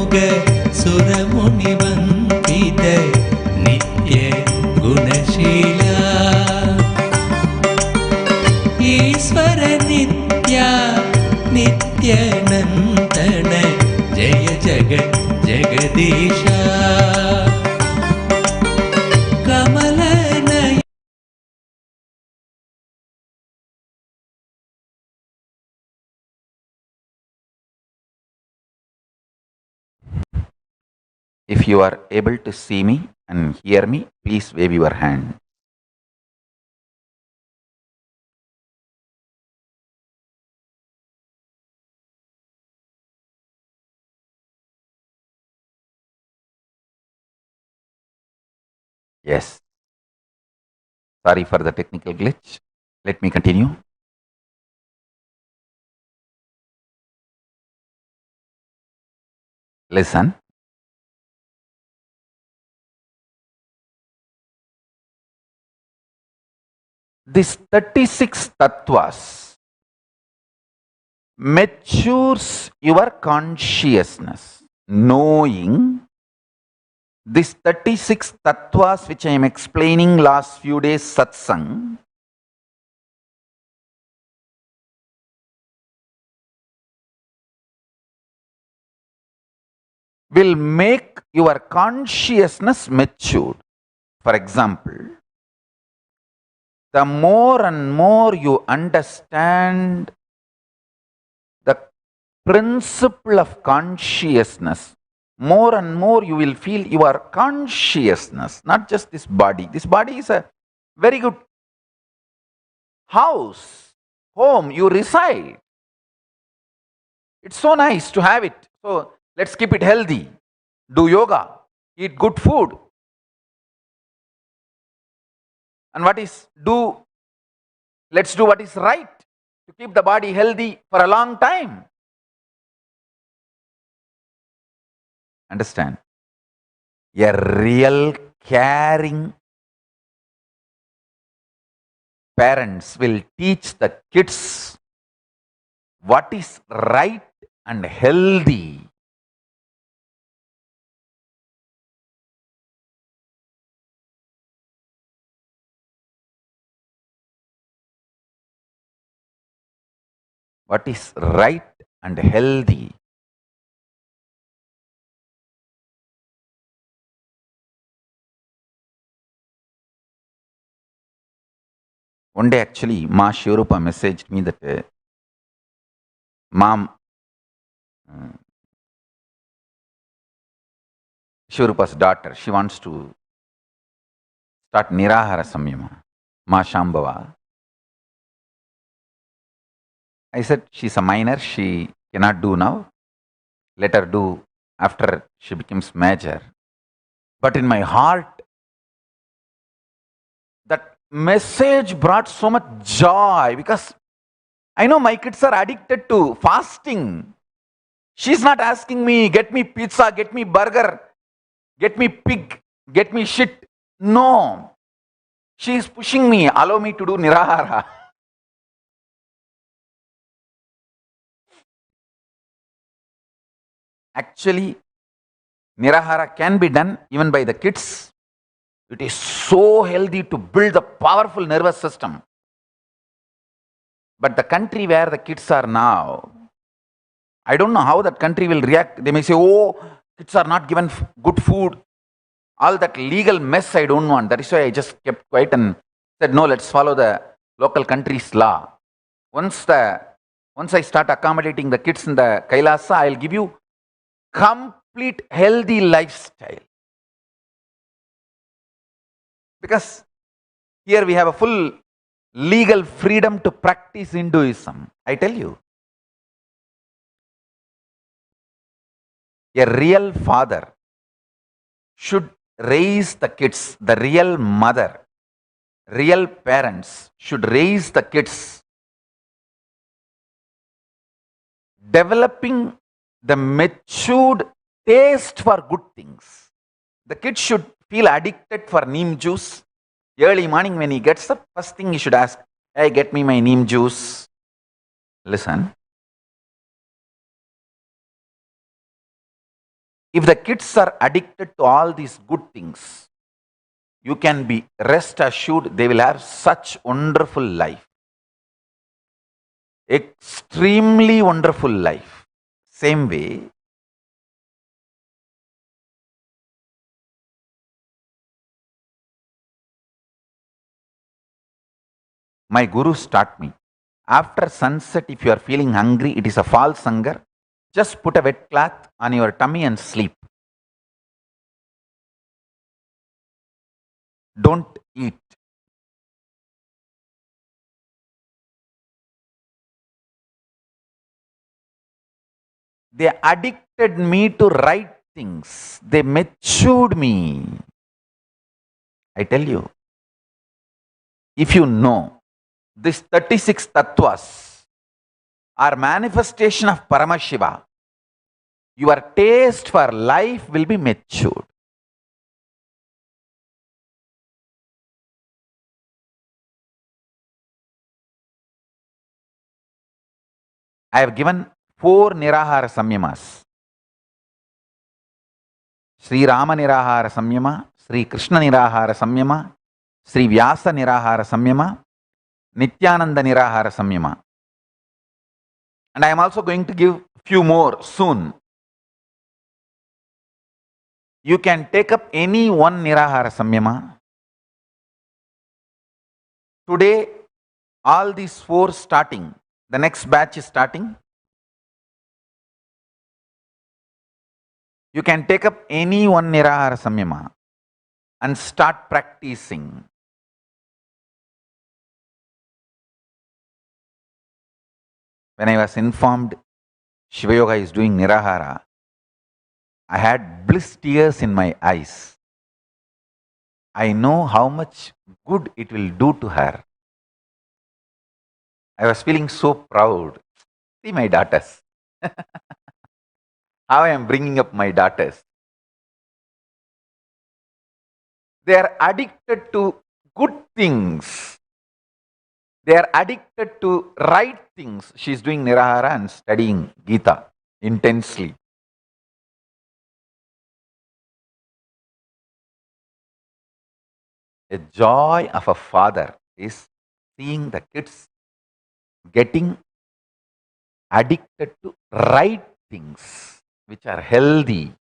मोग सुरमुनिवन्दित नित्य गुणशीला ईश्वर नित्या नित्यानन्दन जय Jagadisha कमलनय. If you are able to see me and hear me, please wave your hand. Yes. Sorry for the technical glitch. Let me continue. Listen. This 36 tattvas matures your consciousness, knowing this 36 tattvas which I am explaining last few days satsang will make your consciousness matured. For example, the more and more you understand the principle of consciousness, more and more you will feel your consciousness, not just this body. This body is a very good house, home, you reside. It's so nice to have it. So let's keep it healthy. Do yoga, eat good food. And let's do what is right to keep the body healthy for a long time. Understand? A real caring parents will teach the kids what is right and healthy. What is right and healthy. One day actually, Ma Shivarupa messaged me that, Mom, Shivarupa's daughter, she wants to start Nirahara Samyama, Ma Shambhava. I said, she's a minor, she cannot do now. Let her do after she becomes major. But in my heart, that message brought so much joy because I know my kids are addicted to fasting. She's not asking me, get me pizza, get me burger, get me pig, get me shit. No. She is pushing me, allow me to do Nirahara. Actually, Nirahara can be done even by the kids. It is so healthy to build a powerful nervous system. But the country where the kids are now, I don't know how that country will react. They may say, oh, kids are not given good food. All that legal mess I don't want. That is why I just kept quiet and said, no, let's follow the local country's law. Once I start accommodating the kids in the Kailasa, I'll give you complete healthy lifestyle. Because here we have a full legal freedom to practice Hinduism. I tell you. A real father should raise the kids, the real mother, real parents should raise the kids, developing the matured taste for good things. The kid should feel addicted for neem juice. Early morning when he gets up, first thing he should ask, hey, get me my neem juice. Listen. If the kids are addicted to all these good things, you can be rest assured they will have such wonderful life. Extremely wonderful life. Same way, my gurus taught me. After sunset, if you are feeling hungry, it is a false hunger. Just put a wet cloth on your tummy and sleep. Don't eat. They addicted me to right things. They matured me. I tell you, if you know these 36 tattvas are manifestation of Paramashiva, your taste for life will be matured. I have given 4 Nirahara Samyamas. Sri Rama Nirahara Samyama, Sri Krishna Nirahara Samyama, Sri Vyasa Nirahara Samyama, Nityananda Nirahara Samyama. And I am also going to give few more soon. You can take up any one Nirahara Samyama. Today, all these 4 starting. The next batch is starting. You can take up any one Nirahara Samyama and start practicing. When I was informed Shiva Yoga is doing Nirahara, I had bliss tears in my eyes. I know how much good it will do to her. I was feeling so proud. See my daughters. How I am bringing up my daughters. They are addicted to good things. They are addicted to right things. She is doing Nirahara and studying Gita intensely. The joy of a father is seeing the kids getting addicted to right things which are healthy.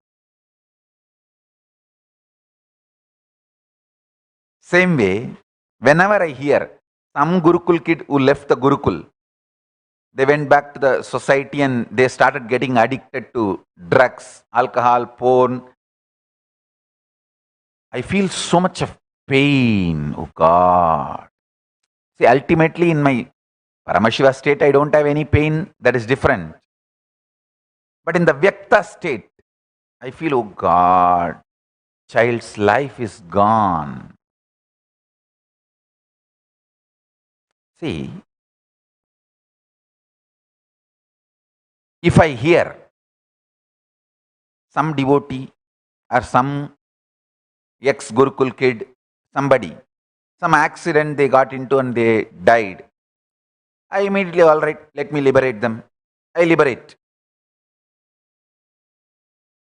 Same way, whenever I hear some Gurukul kid who left the Gurukul, they went back to the society and they started getting addicted to drugs, alcohol, porn. I feel so much of pain. Oh God. See, ultimately in my Paramashiva state, I don't have any pain. That is different. But in the Vyakta state, I feel, oh God, child's life is gone. See, if I hear some devotee or some ex-Gurukul kid, somebody, some accident they got into and they died, I immediately, all right, let me liberate them. I liberate.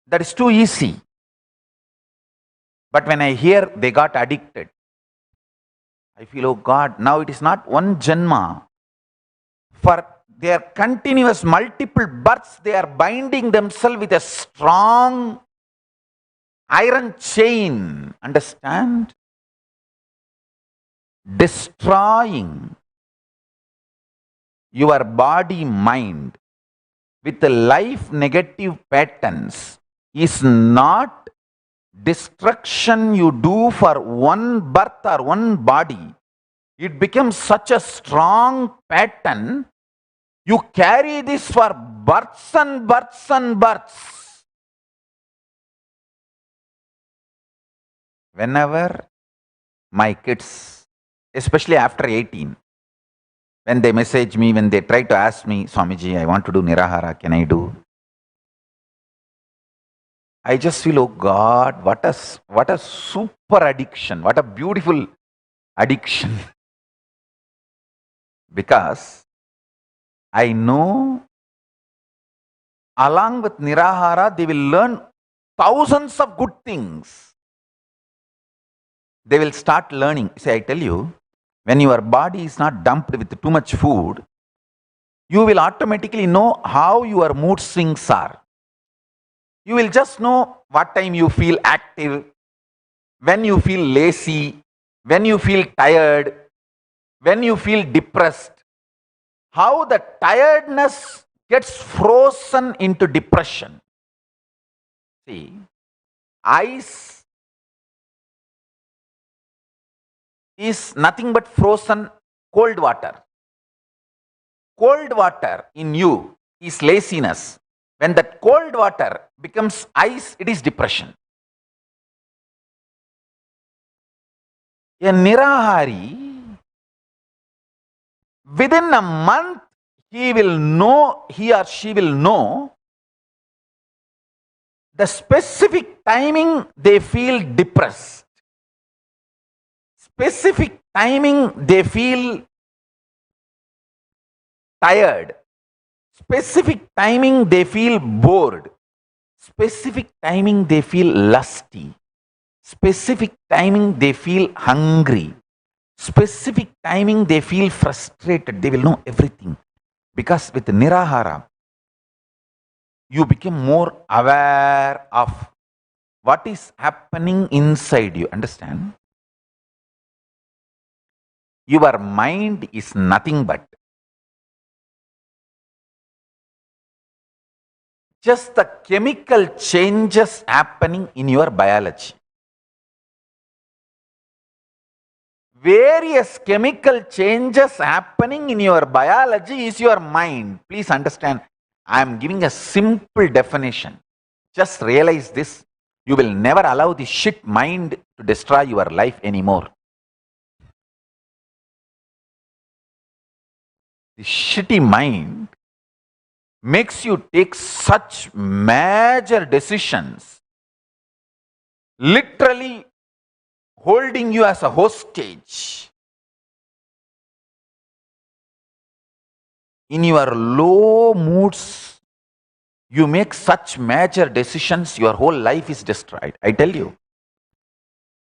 That is too easy. But when I hear they got addicted, I feel, oh God, now it is not one Janma. For their continuous multiple births, they are binding themselves with a strong iron chain. Understand? Destroying your body mind with the life negative patterns is not destruction you do for one birth or one body. It becomes such a strong pattern. You carry this for births and births and births. Whenever my kids, especially after 18, when they message me, when they try to ask me, Swamiji, I want to do Nirahara, can I do? I just feel, oh God, what a super addiction, what a beautiful addiction. Because I know along with Nirahara, they will learn thousands of good things. They will start learning. See, I tell you, when your body is not dumped with too much food, you will automatically know how your mood swings are. You will just know what time you feel active, when you feel lazy, when you feel tired, when you feel depressed. How the tiredness gets frozen into depression. See, ice is nothing but frozen cold water. Cold water in you is laziness. When that cold water becomes ice, it is depression. A Nirahari, within a month, he or she will know the specific timing they feel depressed, specific timing they feel tired, specific timing they feel bored, specific timing they feel lusty, specific timing they feel hungry, specific timing they feel frustrated. They will know everything. Because with Nirahara, you become more aware of what is happening inside you. Understand? Your mind is nothing but just the chemical changes happening in your biology. Various chemical changes happening in your biology is your mind. Please understand, I am giving a simple definition. Just realize this. You will never allow the shit mind to destroy your life anymore. The shitty mind makes you take such major decisions, literally holding you as a hostage. In your low moods, you make such major decisions, your whole life is destroyed. I tell you,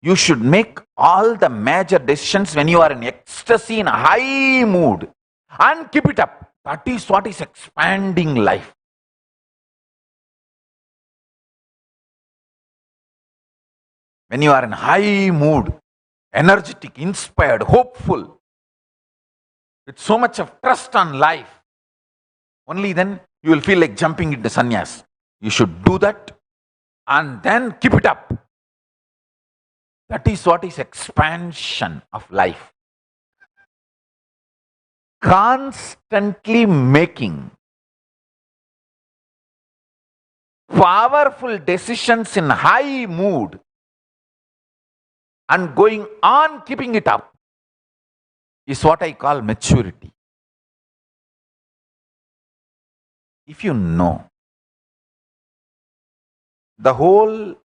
you should make all the major decisions when you are in ecstasy, in a high mood, and keep it up. That is what is expanding life. When you are in high mood, energetic, inspired, hopeful, with so much of trust on life, only then you will feel like jumping into sannyas. You should do that and then keep it up. That is what is expansion of life. Constantly making powerful decisions in high mood and going on keeping it up is what I call maturity. If you know the whole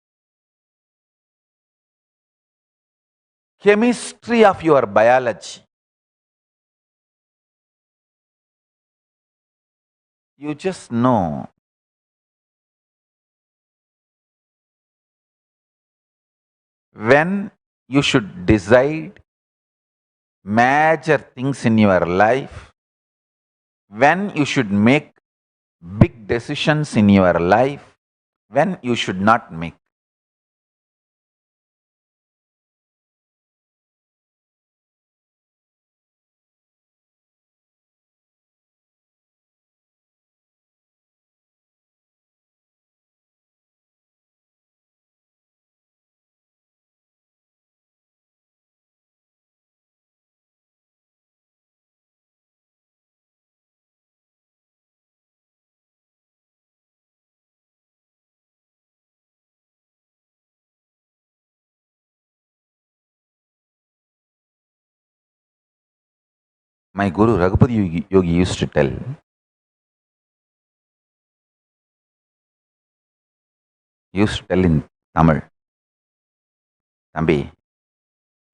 chemistry of your biology, you just know when you should decide major things in your life, when you should make big decisions in your life, when you should not make. My Guru Raghupati Yogi used to tell, in Tamil, தம்பி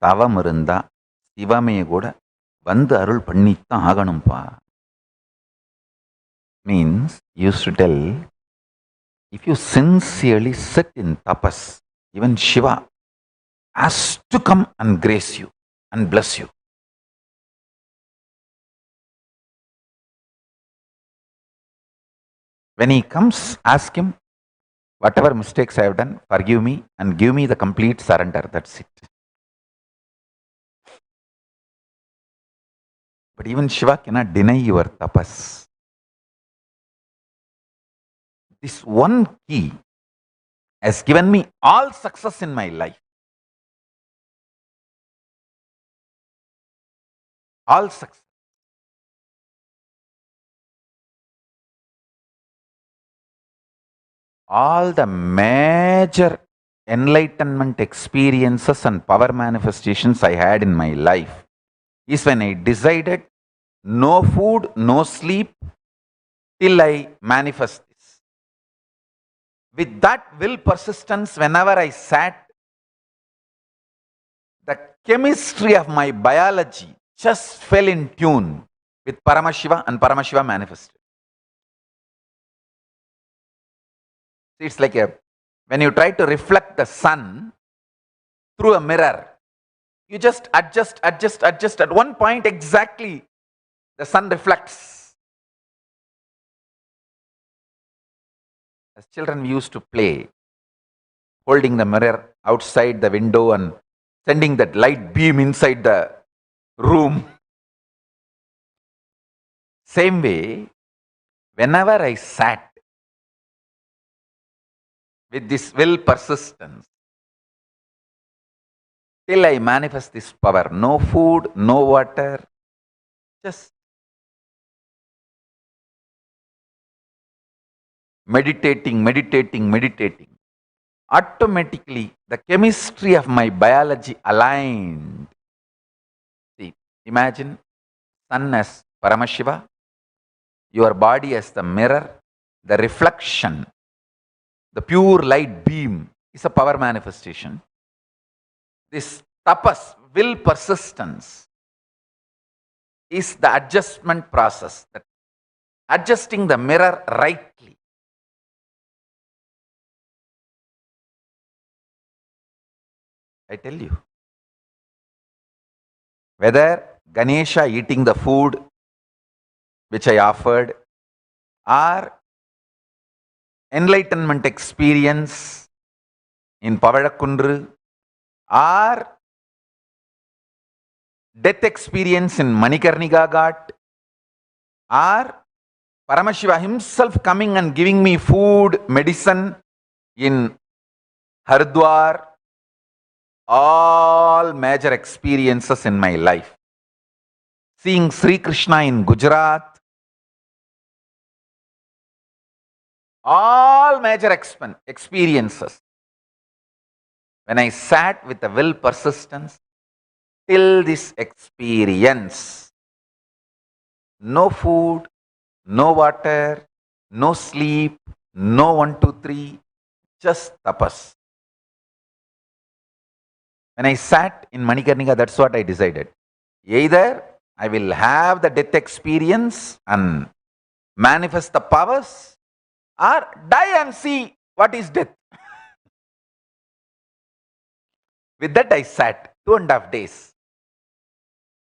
தவம் இருந்தா சிவமே கூட வந்து அருள் பண்ணித்தான் ஆகணும்பா. Means, used to tell, If you sincerely sit in tapas, even Shiva has to come and grace you and bless you. When he comes, ask him, whatever mistakes I have done, forgive me and give me the complete surrender. That's it. But even Shiva cannot deny your tapas. This one key has given me all success in my life. All success. All the major enlightenment experiences and power manifestations I had in my life is when I decided no food, no sleep till I manifest this. With that will persistence, whenever I sat, the chemistry of my biology just fell in tune with Paramashiva and Paramashiva manifested. It's like when you try to reflect the sun through a mirror, you just adjust. At one point exactly, the sun reflects. As children, we used to play, holding the mirror outside the window and sending that light beam inside the room. Same way, whenever I sat with this will persistence, till I manifest this power, no food, no water, just meditating. Automatically, the chemistry of my biology aligned. See, imagine sun as Paramashiva, your body as the mirror, the reflection, the pure light beam is a power manifestation. This tapas, will persistence, is the adjustment process, that adjusting the mirror rightly. I tell you, whether Ganesha eating the food which I offered, or enlightenment experience in Pavadakundru, or death experience in Manikarnika Ghat, or Paramashiva himself coming and giving me food, medicine in Haridwar, all major experiences in my life. Seeing Sri Krishna in Gujarat, all major experiences. When I sat with the will persistence, till this experience, no food, no water, no sleep, no 1, 2, 3, just tapas. When I sat in Manikarnika, that's what I decided. Either I will have the death experience and manifest the powers, or die and see what is death. With that I sat 2.5 days.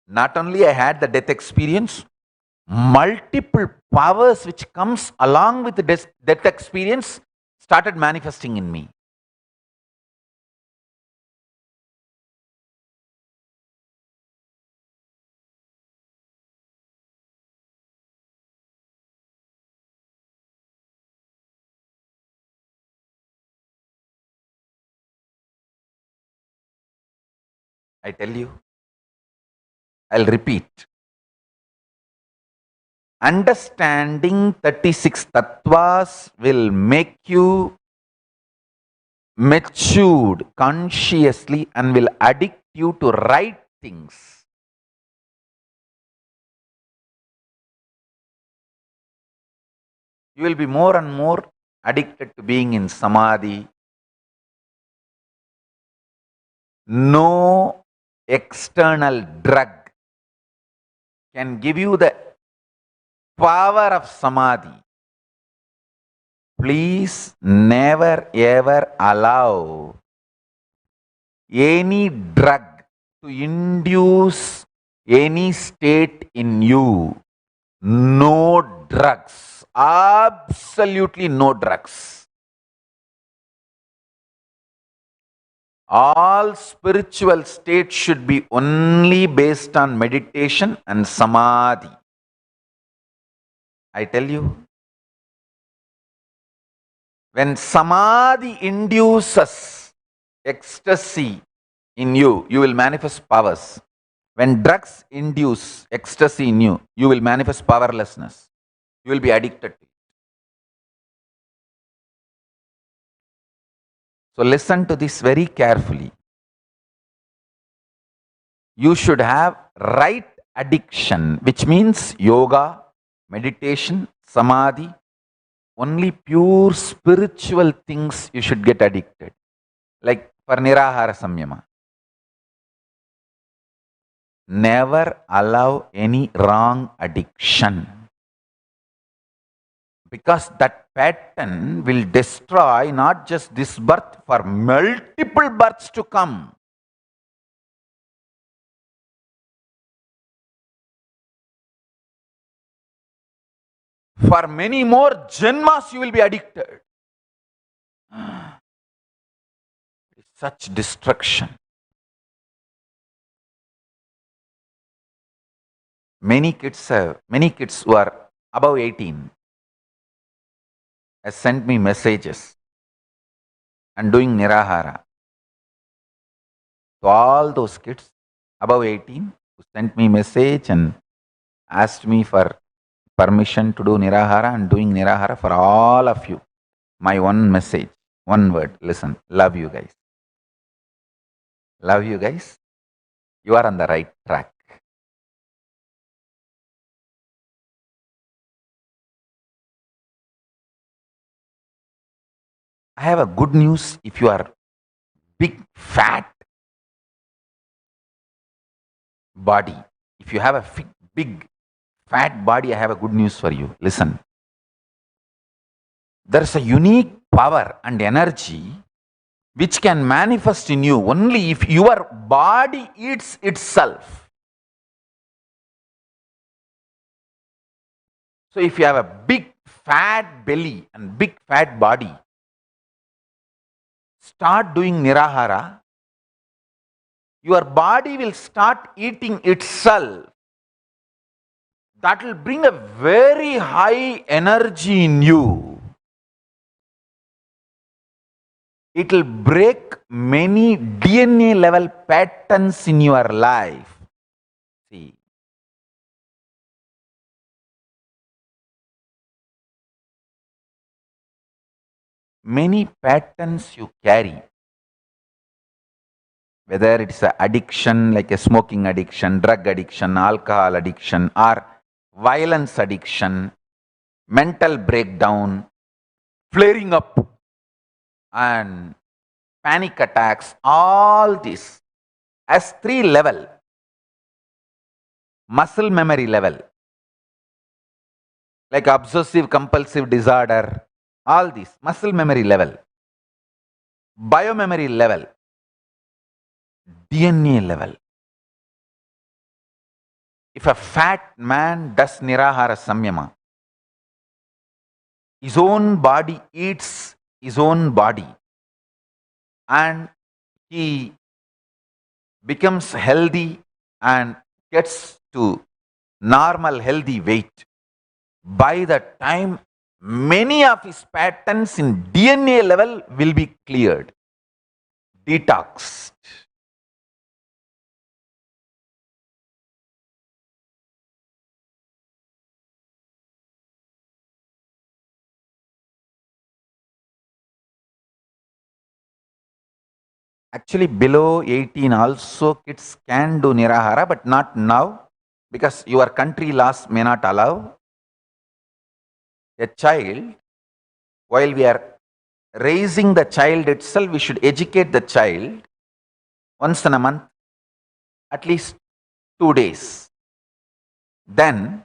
Not only I had the death experience, multiple powers which comes along with the death experience started manifesting in me. I tell you, I'll repeat. Understanding 36 tattvas will make you matured consciously and will addict you to right things. You will be more and more addicted to being in samadhi. No external drug can give you the power of samadhi. please never ever allow any drug to induce any state in you. No drugs. Absolutely no drugs. All spiritual states should be only based on meditation and samadhi. I tell you, when samadhi induces ecstasy in you, you will manifest powers. When drugs induce ecstasy in you, you will manifest powerlessness. You will be addicted to it. So listen to this very carefully. You should have right addiction, which means yoga, meditation, samadhi. Only pure spiritual things you should get addicted. Like for Nirahara Samyama. Never allow any wrong addiction. Because that pattern will destroy not just this birth, for multiple births to come. For many more janmas you will be addicted. It's such destruction. Many kids who are above 18 has sent me messages and doing Nirahara. To all those kids above 18 who sent me message and asked me for permission to do Nirahara and doing Nirahara, for all of you, my one message, one word, listen, love you guys. Love you guys. You are on the right track. I have a good news. If you are big fat body, if you have a big fat body, I have a good news for you. Listen. There is a unique power and energy which can manifest in you only if your body eats itself. So if you have a big fat belly and big fat body, start doing Nirahara, your body will start eating itself. That will bring a very high energy in you. It will break many DNA level patterns in your life. See. Many patterns you carry, whether it's an addiction like a smoking addiction, drug addiction, alcohol addiction, or violence addiction, mental breakdown, flaring up, and panic attacks, all this as 3 level. Muscle memory level, like obsessive compulsive disorder, all this, muscle memory level, biomemory level, DNA level. If a fat man does Nirahara Samyama, his own body eats his own body and he becomes healthy and gets to normal healthy weight. By the time, many of his patterns in DNA level will be cleared, detoxed. Actually, below 18 also kids can do Nirahara, but not now, because your country laws may not allow. A child, while we are raising the child itself, we should educate the child once in a month, at least 2 days. Then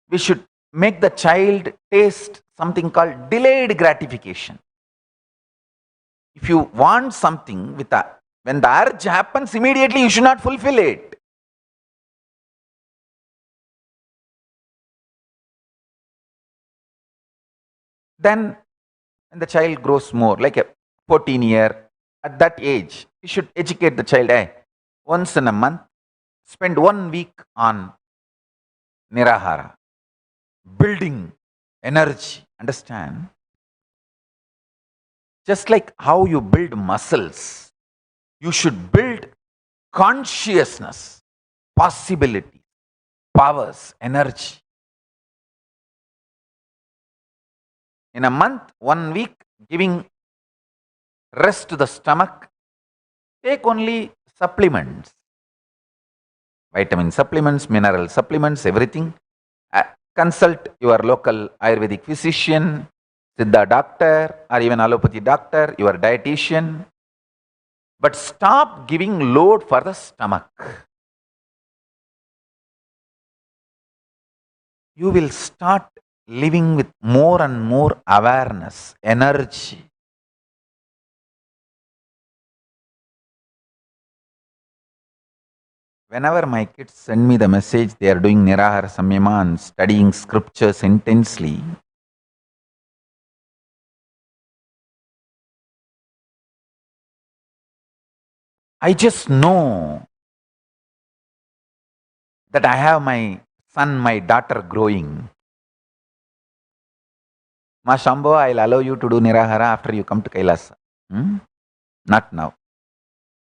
we should make the child taste something called delayed gratification. If you want something when the urge happens, immediately you should not fulfill it. Then when the child grows more, like a 14-year, at that age, you should educate the child, once in a month, spend 1 week on Nirahara, building energy. Understand? Just like how you build muscles, you should build consciousness, possibility, powers, energy. In a month, 1 week, giving rest to the stomach, take only supplements, vitamin supplements, mineral supplements, everything. Consult your local Ayurvedic physician, Siddha doctor, or even allopathy doctor, your dietitian. But stop giving load for the stomach. You will start living with more and more awareness, energy. Whenever my kids send me the message they are doing Nirahara Samyama and studying scriptures intensely, I just know that I have my son, my daughter growing. Ma Shambho, I'll allow you to do Nirahara after you come to Kailasa. Not now.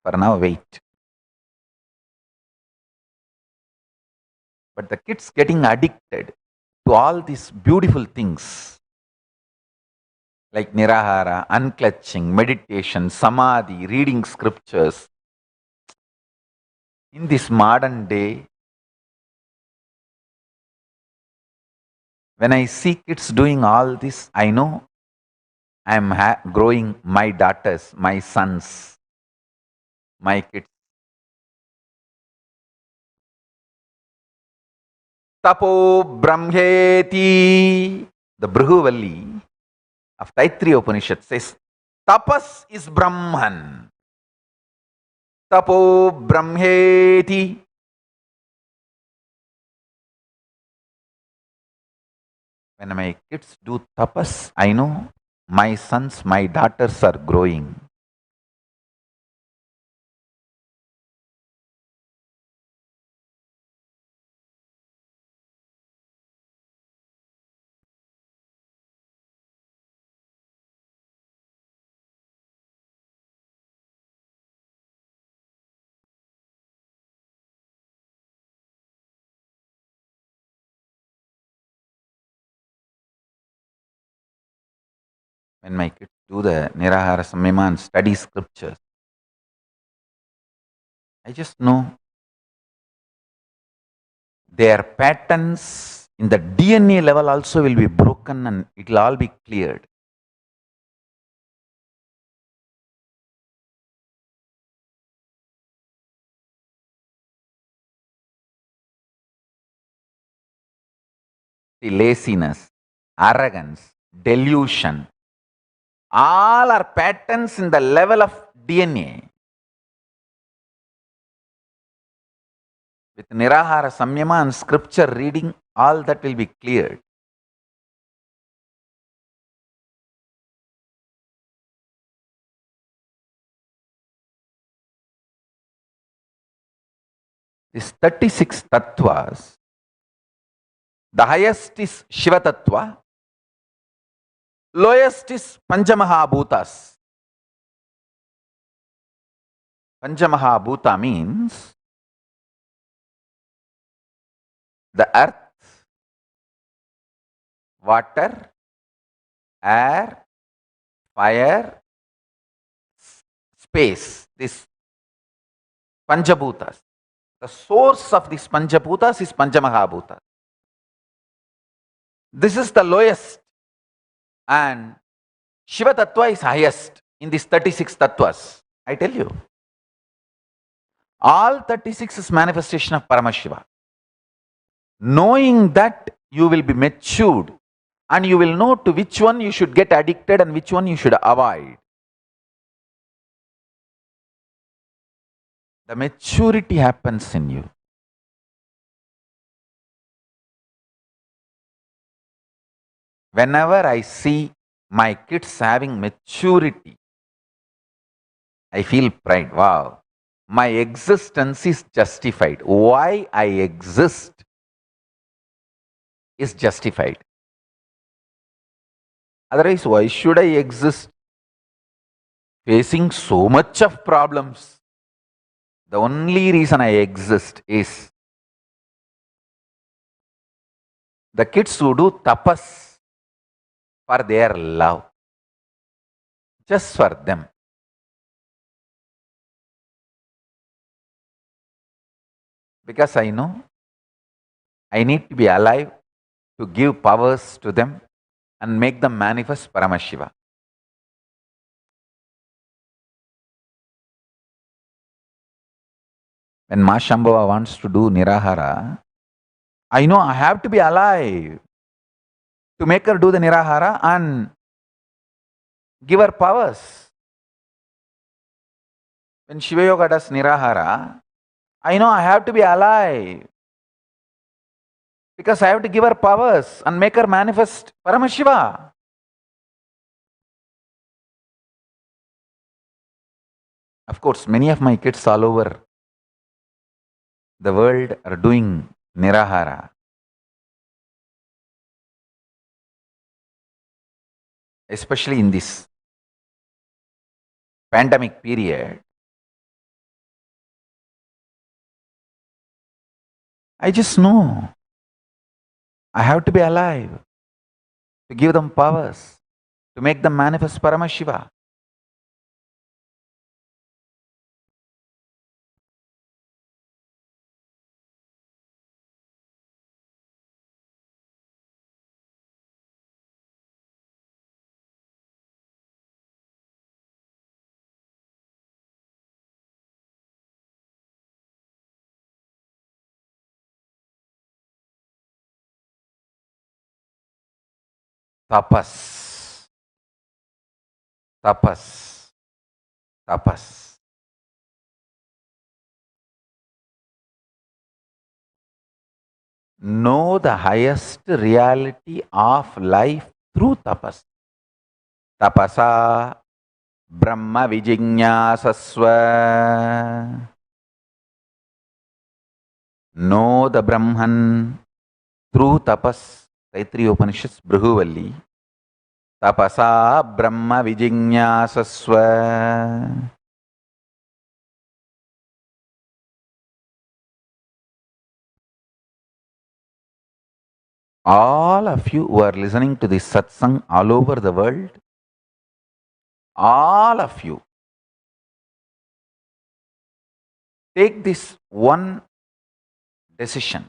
For now, wait. But the kids getting addicted to all these beautiful things like Nirahara, unclutching, meditation, samadhi, reading scriptures. In this modern day, when I see kids doing all this, I know I am growing my daughters, my sons, my kids. Tapo Brahmeti. The Bhrihuvalli of Taittiriya Upanishad says, Tapas is Brahman. Tapo Brahmeti. When my kids do tapas, I know my sons, my daughters are growing. When my kids do the Nirahara Samyama and study scriptures, I just know their patterns in the DNA level also will be broken and it will all be cleared. The laziness, arrogance, delusion, all are patterns in the level of DNA. With Nirahara Samyama and scripture reading, all that will be cleared. These 36 tattvas, the highest is Shiva Tattva, lowest is Panchamahabhutas. Panchamahabhuta means the earth, water, air, fire, space, this Panchabhutas. The source of these Panchabhutas is Panchamahabhutas. This is the lowest, and Shiva Tattva is highest in these 36 tattvas. I tell you, all 36 is manifestation of Paramashiva. Knowing that you will be matured and you will know to which one you should get addicted and which one you should avoid. The maturity happens in you. Whenever I see my kids having maturity, I feel pride. Wow, my existence is justified. Why I exist is justified. Otherwise, why should I exist facing so much of problems? The only reason I exist is the kids who do tapas for their love, just for them. Because I know I need to be alive to give powers to them and make them manifest Paramashiva. When Ma Shambhava wants to do Nirahara, I know I have to be alive to make her do the Nirahara and give her powers. When Shiva Yoga does Nirahara, I know I have to be alive because I have to give her powers and make her manifest Paramashiva. Of course, many of my kids all over the world are doing Nirahara. Especially in this pandemic period, I just know I have to be alive to give them powers, to make them manifest Paramashiva. Tapas. Tapas. Tapas. Know the highest reality of life through tapas. Tapasa Brahma Vijñāsasva. Know the Brahman through tapas. Taittiriya Upanishads, Bhrihuvalli. Tapasa Brahma Vijñāsasva. All of you who are listening to this satsang all over the world, all of you, take this one decision.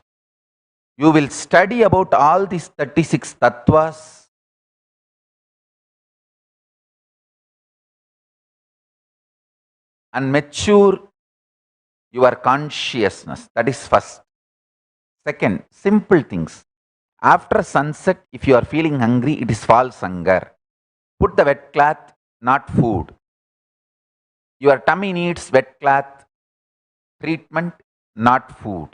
You will study about all these 36 tattvas and mature your consciousness. That is first. Second, simple things. After sunset, if you are feeling hungry, it is false hunger. Put the wet cloth, not food. Your tummy needs wet cloth, treatment, not food.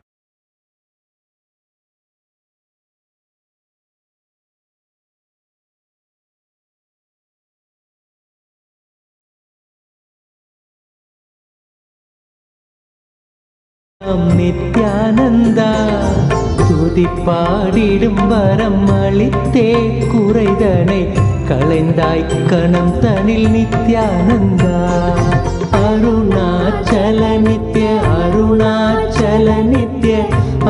Nithyananda துதி பாடிடும் வரம் அளித்தே குறைதனை களைந்தாய் கணம் தனில் நித்யானந்தா அருணாச்சல நித்ய அருணாச்சல நித்ய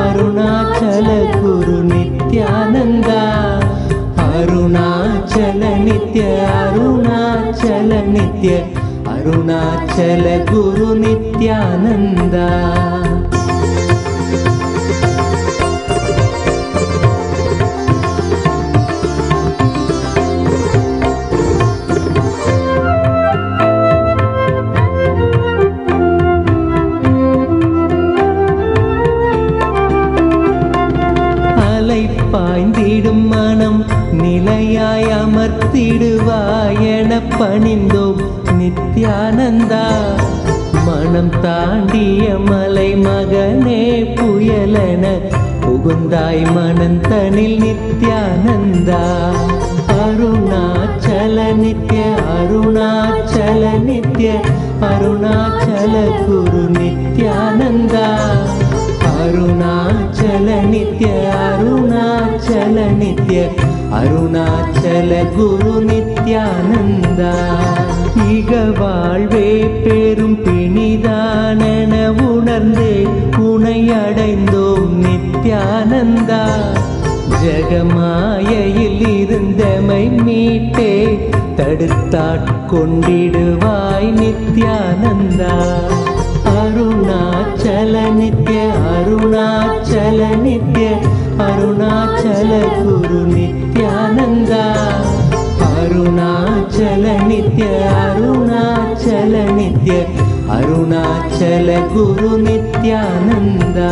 அருணாச்சல குரு நித்யானந்தா அருணாச்சல நித்ய அருணாச்சல நித்ய அருணாச்சல குரு நித்யானந்தா. பாய்ந்த நிலையாய் அமர்த்திடுவாய் என பணிந்தோம் நித்யானந்தா. மனம் தாண்டிய மலை மகனே புயலென புகுந்தாய் மனந்தனில் நித்யானந்தா. அருணாச்சல நித்ய அருணாச்சல நித்ய அருணாச்சல குரு நித்யானந்தா. அருணாச்சல நித்ய அருணாச்சல நித்ய அருணாச்சல குரு நித்யானந்தா. இக வாழ்வே பெரும் பிணிதானென உணர்ந்தே உனை அடைந்தோம் நித்யானந்தா. ஜெகமாயையில் இருந்தமை மீட்டே தடுத்தாட்கொண்டிடுவாய் நித்யானந்தா. அருணாச்சல நித்ய அருணாச்சல நித்ய அருணாச்சல குரு நித்யானந்தா. அருணாச்சல நித்ய அருணாச்சல நித்ய அருணாச்சல குரு நித்யானந்தா.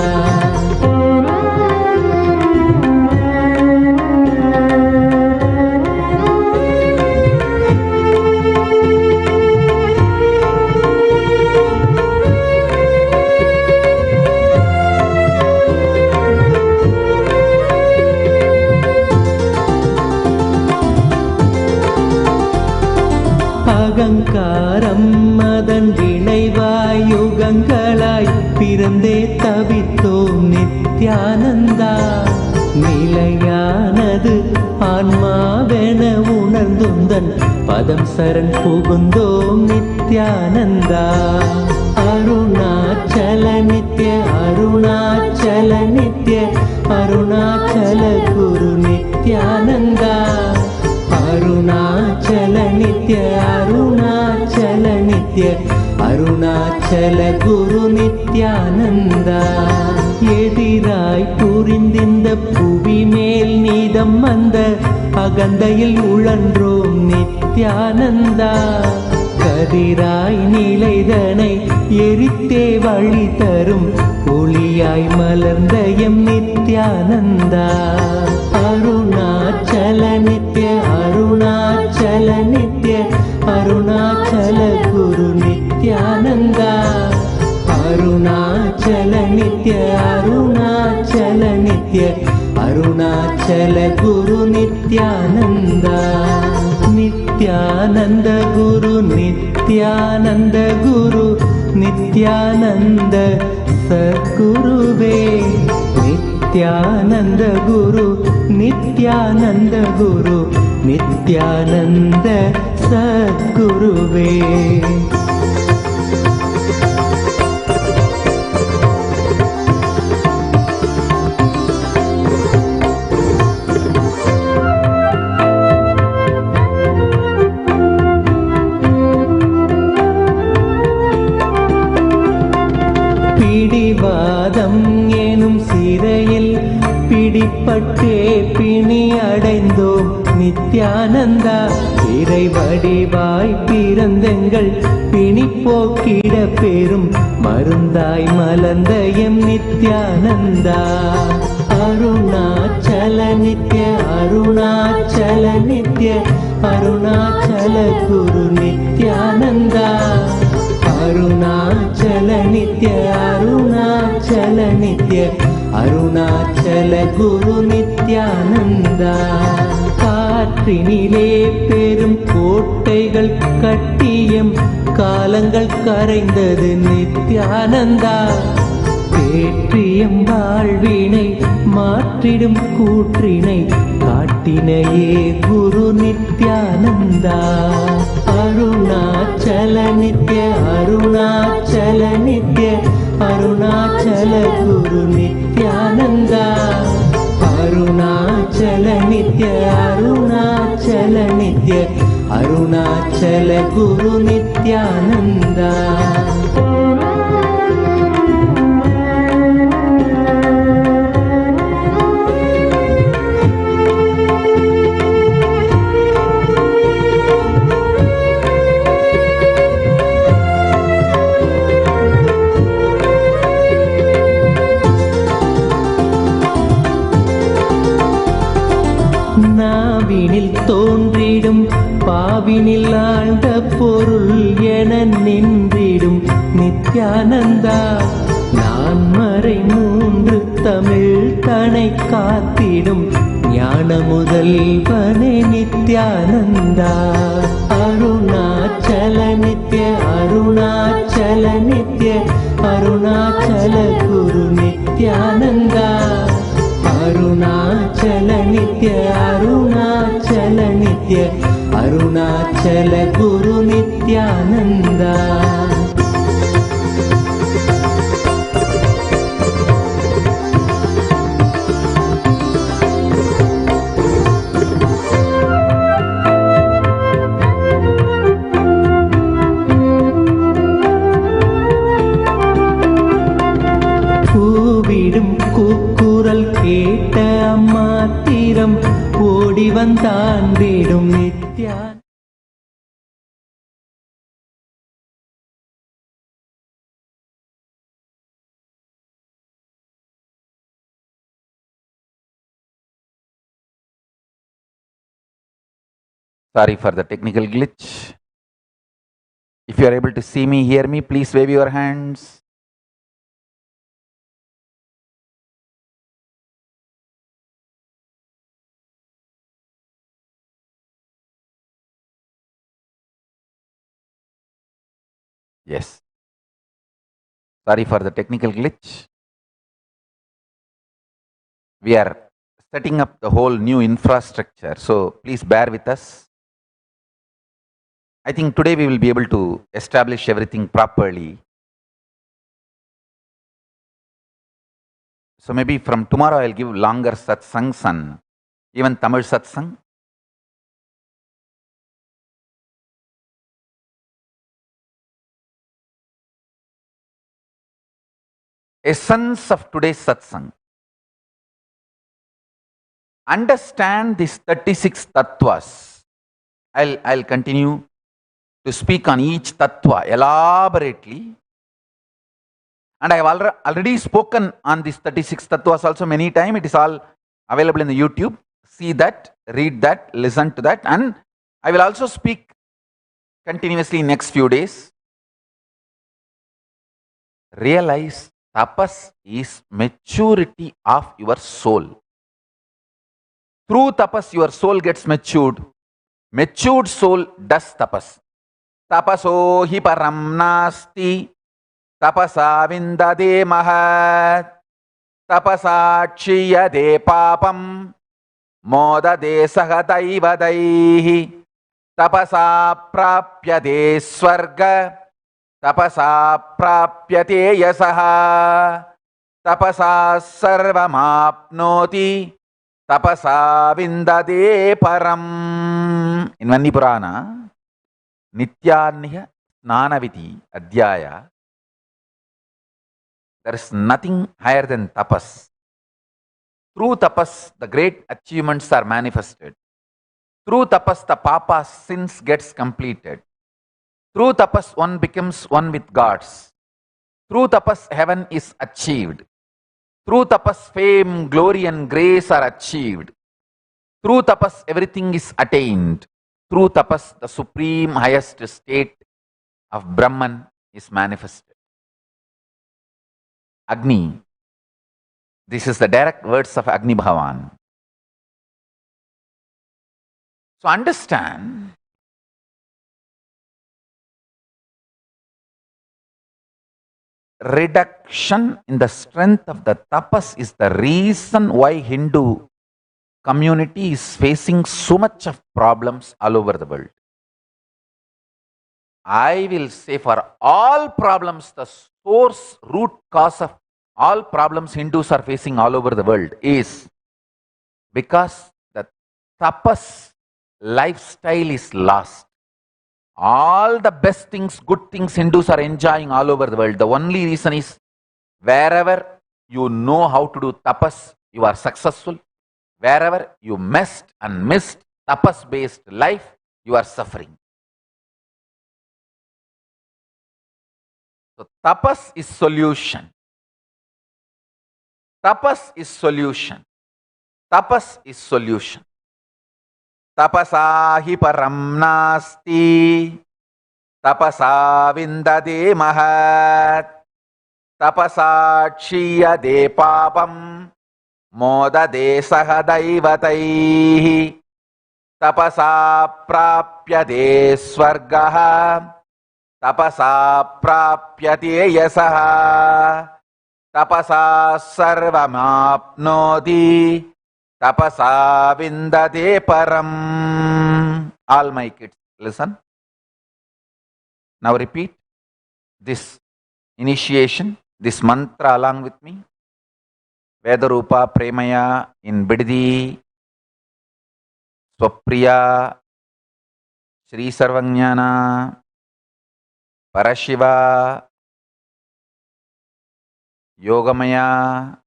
அகங்காரம் அதன் விளைவாய் யுகங்களாய் பிறந்தே தவித்தோம் நித்யானந்தா. நிலையானது ஆன்மாவென உணர்ந்துந்தன் பதம் சரண் புகுந்தோம் நித்யானந்தா. அருணாச்சல நித்ய அருணாச்சல நித்ய அருணாச்சல குரு நித்யானந்தா. அருணாச்சல நித்ய அருணாச்சல நித்ய அருணாச்சல குரு நித்யானந்தா. எதிராய் புரிந்திந்த புவி மேல் நீதம் வந்த அகந்தையில் உழன்றோம் நித்யானந்தா. கதிராய் நிலைதனை எரித்தே வழி தரும் ஒளியாய் மலர்ந்த எம் நித்யானந்தா. அருணாச்சல நித்ய அருணாச்சல நித்ய அருணாச்சல குரு நித்யானந்தா. அருணாச்சல நித்ய அருணாச்சல நித்ய அருணாச்சல குரு நித்யானந்தா. நித்யானந்த குரு நித்யானந்த குரு நித்யானந்த சத்குருவே. நித்யானந்த குரு நித்யானந்த குரு நித்யானந்த சத்குருவே. பிடிவாதம் எனும் சிறையில் பிடிப்பட்டே பிணி அடைந்தோம் நித்யானந்தா. இறை வடிவாய் பிறந்தெங்கள் பிணி போக்கிட பெரும் மருந்தாய் மலர்ந்த எம் நித்யானந்தா. அருணாச்சல நித்ய அருணாச்சல நித்ய அருணாச்சல குரு நித்யானந்தா. அருணாச்சல நித்ய அருணாச்சல நித்ய அருணாச்சல குரு நித்யானந்தா. காற்றினிலே பெரும் கோட்டைகள் கட்டியம் காலங்கள் கரைந்தது நித்யானந்தா. தேற்றியம் வாழ்வினை மாற்றிடும் கூற்றினை காட்டினையே குரு நித்யானந்தா. அருணாச்சல நித்ய அருணாச்சல நித்ய அருணாச்சல குரு நித்யானந்தா. அருணாச்சல நித்ய அருணாச்சல நித்ய அருணாச்சல குரு நித்யானந்தா. நாவினில் தோன்றிடும் பாவினில் ஆழ்ந்த பொருள் என நின்றிடும் நித்யானந்தா நான் மறை மூன்று தமிழ் தனை காத்திடும் ஞான முதல்வனே நித்யானந்தா அருணாச்சல நித்ய அருணாச்சல நித்ய அருணாச்சல குரு நித்யானந்தா அருணாச்சல நித்ய அருணாச்சல நித்ய அருணாச்சல குரு நித்யானந்தா கூவிடும் கூக்குரல் கேட்ட அம்மாத்திரம் ஓடி வந்தாண்டிடும் Nithya Sorry for the technical glitch. If you are able to see me, hear me, please wave your hands. Yes. Sorry for the technical glitch. We are setting up the whole new infrastructure, so please bear with us. I think today we will be able to establish everything properly. So maybe from tomorrow I'll give longer satsangs and even Tamil satsang. Essence of today's satsang. Understand these 36 tattvas. I'll continue to speak on each tattva elaborately. And I have already spoken on these 36 tattvas also many times. It is all available in the YouTube. See that, read that, listen to that. And I will also speak continuously next few days. Realize tapas is maturity of your soul. Through tapas, your soul gets matured. Matured soul does tapas. Tapaso hi param nasti. Tapasa vindade mahat. Tapasa kshiyade papam. Modade sahatayvadaihi. Tapasa prapyade swarga. Tapasa prapyate yasaha. Tapasa sarvamapnoti. Tapasa vindade param. In Vandi Purana, Nityaniya Snanaviti Adhyaya, there is nothing higher than tapas. Through tapas, the great achievements are manifested. Through tapas, the papa sins gets completed. Through tapas, one becomes one with gods. Through tapas, heaven is achieved. Through tapas, fame, glory and grace are achieved. Through tapas, everything is attained. Through tapas, the supreme highest state of Brahman is manifested. Agni. This is the direct words of Agni Bhavan. So understand, reduction in the strength of the tapas is the reason why Hindu community is facing so much of problems all over the world. I will say for all problems, the source, root cause of all problems Hindus are facing all over the world is because the tapas lifestyle is lost. All the best things, good things Hindus are enjoying all over the world. The only reason is wherever you know how to do tapas, you are successful. Wherever you messed and missed tapas-based life, you are suffering. So tapas is solution. Tapas is solution. Tapas is solution. तपसा हि परं नास्ति तपसा विन्दते महत् तपसा क्षीयते पापं मोदते सह दैवतैः तपसा प्राप्यते स्वर्गः तपसा प्राप्यते यशः तपसा सर्वमाप्नोति तपसा विन्दते परम्. All my kids, listen. Now repeat this initiation, this mantra along with me. Vedarupa Premaya in Bididi, Swapriya, Sri Sarvajnana, Parashiva, Yogamaya,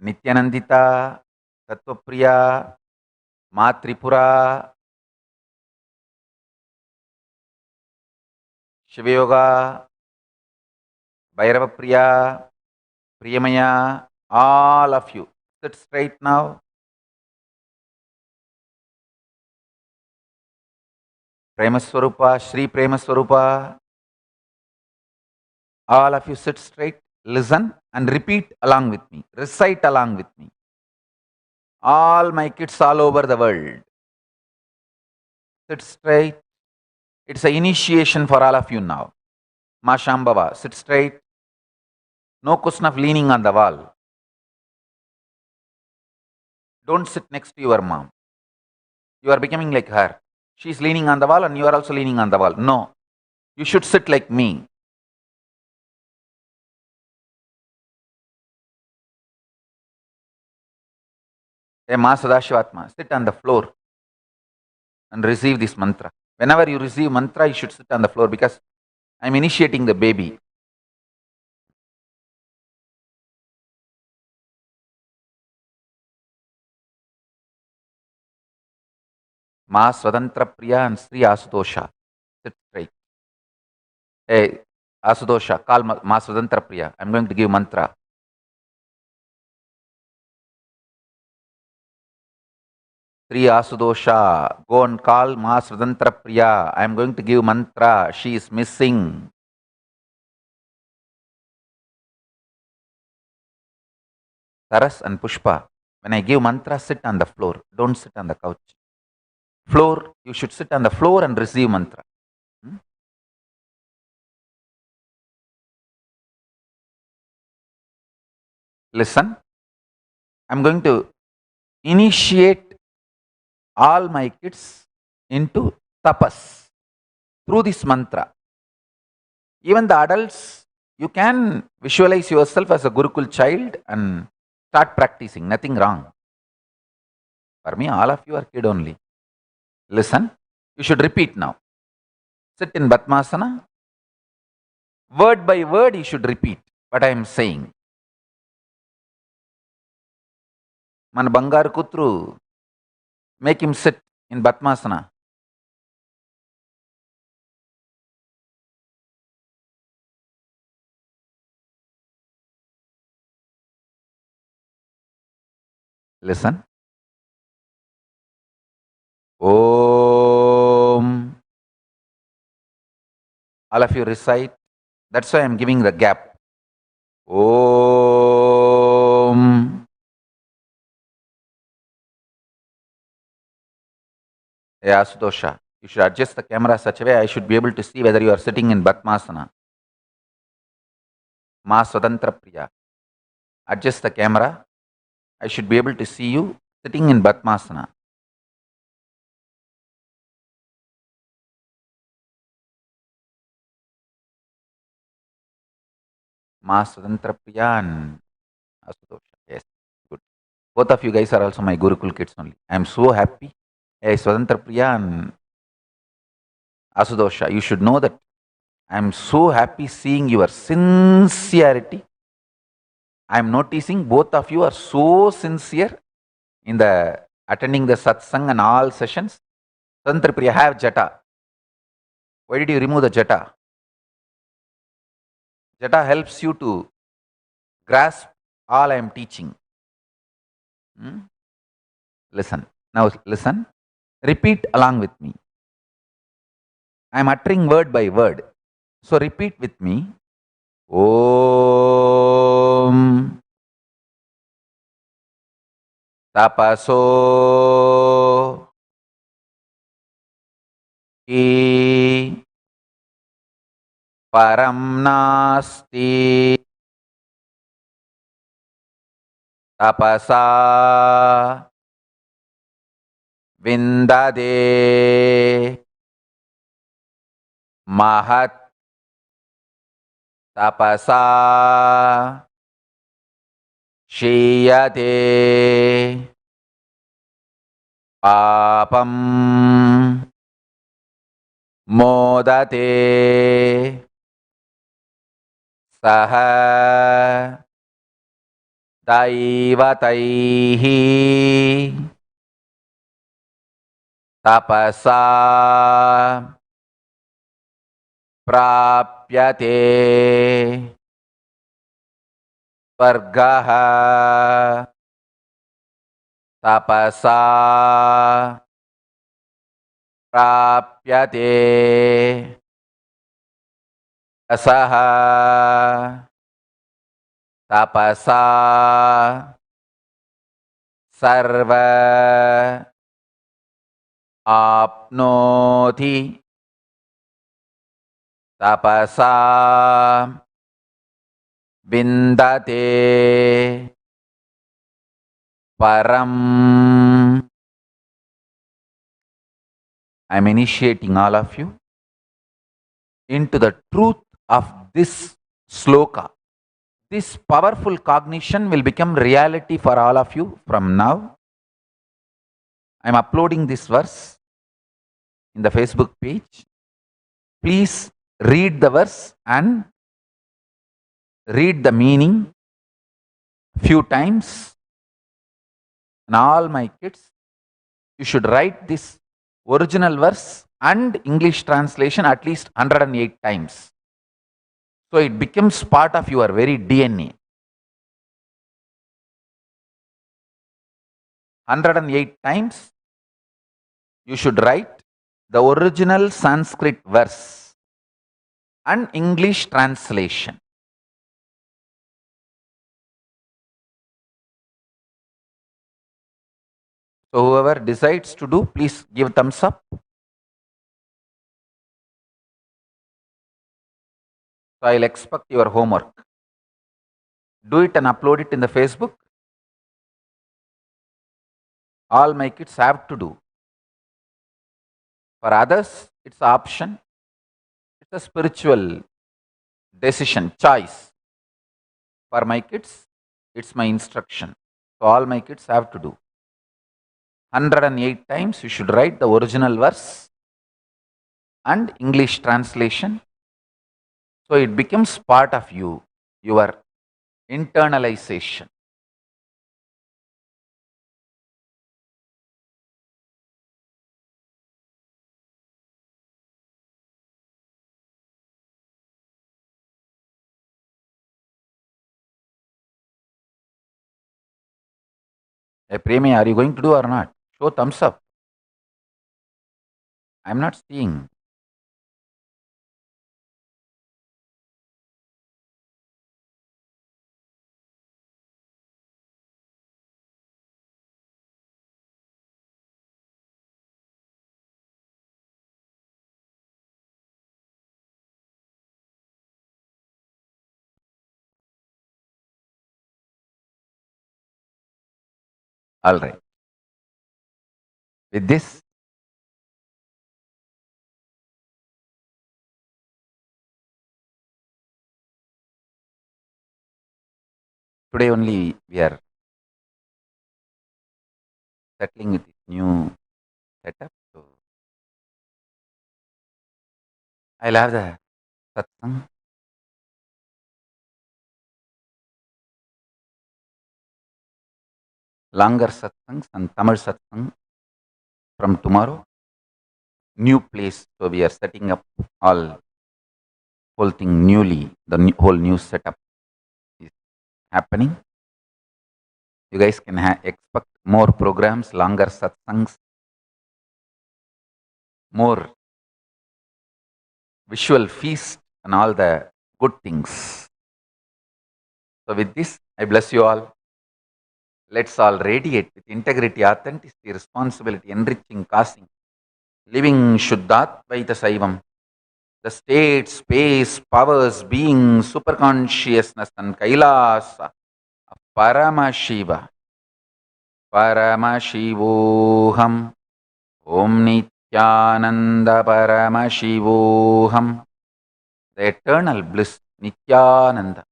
Nityanandita, Tattvapriya, Matripura, Shivayoga, Bhairavapriya, Priyamaya, all of you. Sit straight now. Premaswarupa, Sri Premaswarupa. All of you sit straight, listen and repeat along with me. Recite along with me. All my kids all over the world. Sit straight. It's an initiation for all of you now. Ma Shambhava, sit straight. No question of leaning on the wall. Don't sit next to your mom. You are becoming like her. She is leaning on the wall and you are also leaning on the wall. No. You should sit like me. Hey, Ma Sadashivatma, sit on the floor and receive this mantra. Whenever you receive mantra, you should sit on the floor because I am initiating the baby. Ma Swatantra Priya and Sri Asudosha. Sit straight. Hey, Asudosha, call Ma Swatantra Priya. I am going to give mantra. Sri Asudosha, go and call Ma Swatantra Priya. I am going to give mantra. She is missing. Taras and Pushpa, when I give mantra, sit on the floor. Don't sit on the couch. Floor, you should sit on the floor and receive mantra. Listen, I'm going to initiate all my kids into tapas through this mantra. Even the adults, you can visualize yourself as a Gurukul child and start practicing, nothing wrong. For me, all of you are kid only. Listen, you should repeat now. Sit in Batmasana. Word by word, you should repeat what I am saying. Man Bangar Kutru, make him sit in Batmasana. Listen. Om. All of you recite. That's why I am giving the gap. Om. Hey, Asudosha, you should adjust the camera such a way I should be able to see whether you are sitting in Batmasana. Ma Swatantra Priya. Adjust the camera. I should be able to see you sitting in Batmasana. Ma Swatantra Priya and Asudosha. Yes, good. Both of you guys are also my Gurukul kids only. I am so happy. Hey, Swatantra Priya and Asudosha, you should know that I am so happy seeing your sincerity. I am noticing both of you are so sincere in the attending the satsang and all sessions. Swatantra Priya, have jata. Why did you remove the jata? Jata helps you to grasp all I am teaching. Listen. Now listen. Repeat along with me. I am uttering word by word. So repeat with me. Om tapaso ki param nasti tapasa vindade mahat tapasa shiyate papam modate saha daivataihi tapasa प्राप्यते स्वर्गः तपसा प्राप्यते रसः तपसा सर्व आप्नोति tapasa vindate param. I am initiating all of you into the truth of this sloka. This powerful cognition will become reality for all of you from now. I am uploading this verse in the Facebook page. Please read the verse and read the meaning few times. And all my kids, you should write this original verse and English translation at least 108 times. So it becomes part of your very DNA. 108 times you should write the original Sanskrit verse and English translation. So whoever decides to do, please give thumbs up. So I'll expect your homework. Do it and upload it in the Facebook. All my kids have to do. For others, it's an option. It's a spiritual decision, choice. For my kids, it's my instruction. So all my kids have to do. 108 times you should write the original verse and English translation. So it becomes part of you, your internalization. Hey, Premi, are you going to do or not? Show thumbs up. I'm not seeing. All right. With this, today only we are settling with this new setup. So I'll have the satsang. Longer satsangs and Tamil satsang from tomorrow. New place. So we are setting up whole thing newly. The whole new setup is happening. You guys can expect more programs, longer satsangs, more visual feast and all the good things. So with this, I bless you all. Let's all radiate with integrity, authenticity, responsibility, enriching, causing, living Shuddhatvaita Saivam. The state, space, powers, being, superconsciousness and Kailasa, Paramashiva. Paramashivoham. Om Nityananda Paramashivoham. The eternal bliss, Nityananda.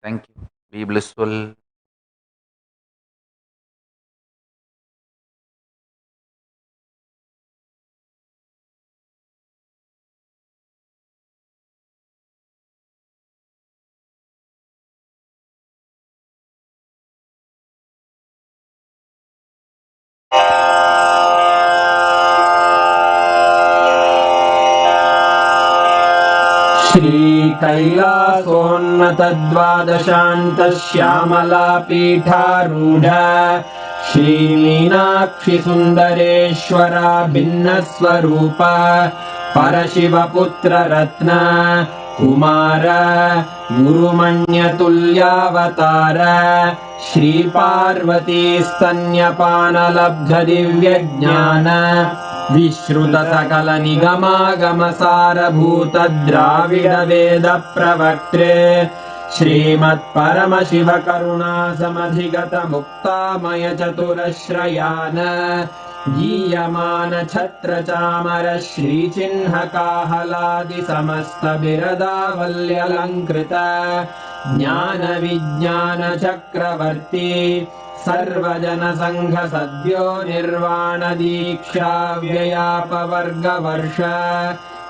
Thank you. Be blissful. श्रीकैलासोन्नतद्वादशान्तश्यामलापीठारूढ श्रीमीनाक्षिसुन्दरेश्वरा भिन्नस्वरूप परशिवपुत्ररत्न Kumar गुरुमण्यतुल्यावतार श्रीपार्वतीस्तन्यपानलब्धदिव्यज्ञान विश्रुत सकल निगमागमसारभूत द्राविड वेद प्रवक्त्रे श्रीमत्परमशिव करुणा समधिगत मुक्तामय चतुरश्रयान गीयमान छत्र चामर श्रीचिह्नकाहलादि समस्त बिरदावल्यलङ्कृत ज्ञान विज्ञान चक्रवर्ती सर्वजन संघ सद्यो निर्वाण दीक्षा व्ययापवर्गवर्ष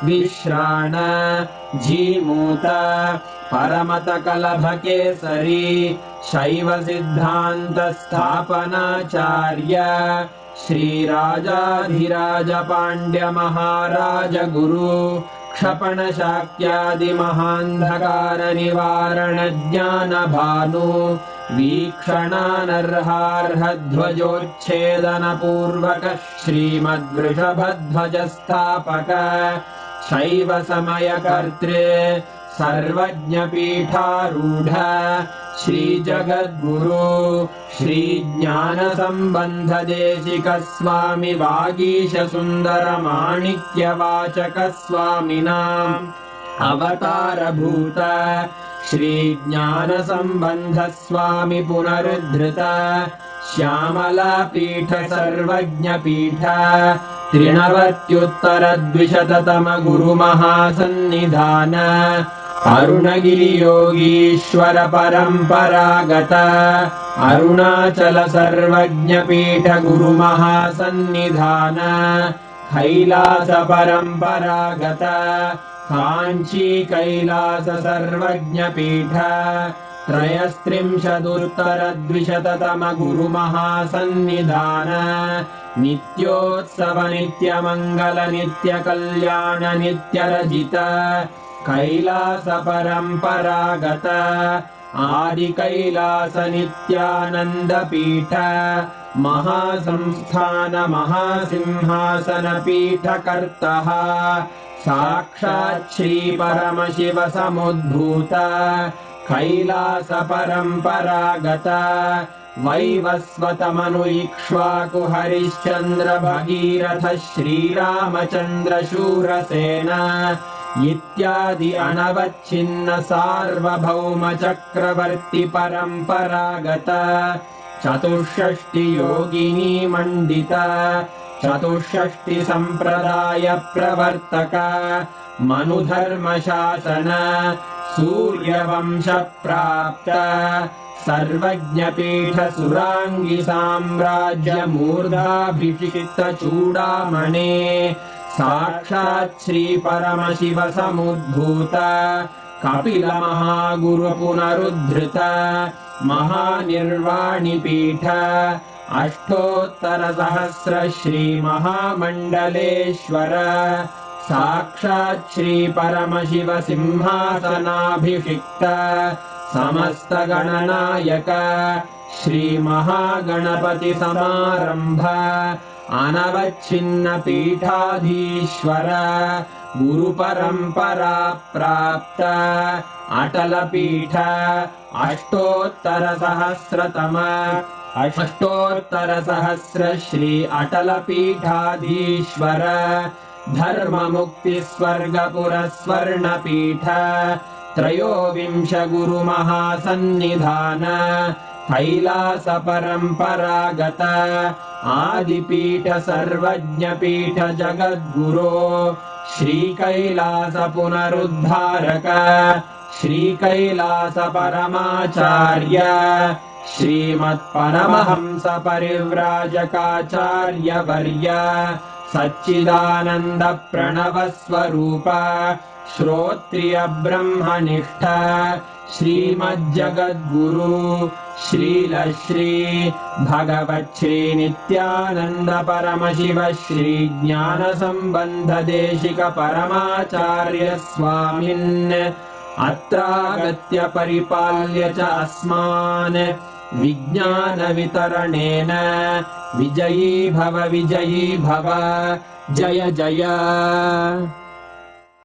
विश्राण जीमूत परमत कलभ केसरी शैव सिद्धांत स्थापनाचार्य श्रीराजाधिराज पांड्य महाराज गुरु क्षपण शाक्यादि महांधकार निवारण ज्ञान भानु वीक्षणानर्हार्ह ध्वजोच्छेदन पूर्वक श्रीमद्वृषभध्वज स्थापक शैव समय कर्त्रे सर्वज्ञ पीठारूढ़ श्री जगद्गुरु श्री ज्ञान संबंध देशिक स्वामी वागीश सुंदर माणिक्य वाचक स्वामिनाम् अवतार भूत श्री ज्ञान संबंध स्वामी पुनरुद्धृत श्यामला पीठ सर्वज्ञ पीठ त्रिनवत्युत्तर द्विशततम गुरु महासन्निधान अरुणगिरि योगीश्वर परंपरागत अरुणाचल सर्वज्ञ पीठ गुरु महासन्निधान कैलास परंपरागत कांची कैलास सर्वज्ञ पीठ त्रयस्त्रिंशदुत्तर द्विशततम गुरु महासन्निधान नित्योत्सव नित्य मंगल नित्य कल्याण नित्य रजित कैलास परंपरागत आदि कैलास नित्यानंद पीठ महासंस्थान महासिंहासन पीठ कर्तः साक्षात् श्री परमशिव समुद्भूत कैलास परंपरागत वैवस्वतमनु इक्ष्वाकु हरिश्चंद्र भगीरथ श्रीरामचंद्र शूरसेन इत्यादि अनवच्छिन्न सार्वभौम चक्रवर्ती परंपरागत चतुष्षष्टि योगिनी मंडित चतुष्षष्टि संप्रदाय प्रवर्तक मनुधर्म शासन सूर्यवंश प्राप्त सर्वज्ञ पीठ सुरांगी साम्राज्य मूर्धाभिषिक्त चूड़ामणे साक्षात् श्री परमशिव समुद्भूत कपिल महागुरु पुनरुद्धृत महानिर्वाणि पीठ अष्टोत्तर सहस्र श्री महामंडलेश्वर साक्षात् श्री परमशिव सिंहासनाभिषिक्त समस्त गणनायक श्रीमहागणपतिसमारम्भ अनवच्छिन्न पीठाधीश्वर गुरुपरम्परा प्राप्त अटलपीठ अष्टोत्तरसहस्र श्री अटलपीठाधीश्वर धर्ममुक्तिस्वर्गपुरस्वर्णपीठ त्रयोविंश गुरुमहासन्निधान कैलास परम्परागत आदिपीठ सर्वज्ञपीठ जगद्गुरो श्रीकैलास पुनरुद्धारक श्रीकैलास परमाचार्य श्रीमत्परमहंस परिव्राजकाचार्य वर्य सच्चिदानन्द प्रणव स्वरूप श्रोत्रिय ब्रह्मनिष्ठ श्रीमज्जगद्गुरु श्रील श्री भगवत् श्री नित्यानंद परमशिव श्री ज्ञान संबंध देशिक परमाचार्य स्वामिन् अत्रागत्य परिपाल्य च अस्मान् विज्ञान वितरणेन विजयी भव जय जय।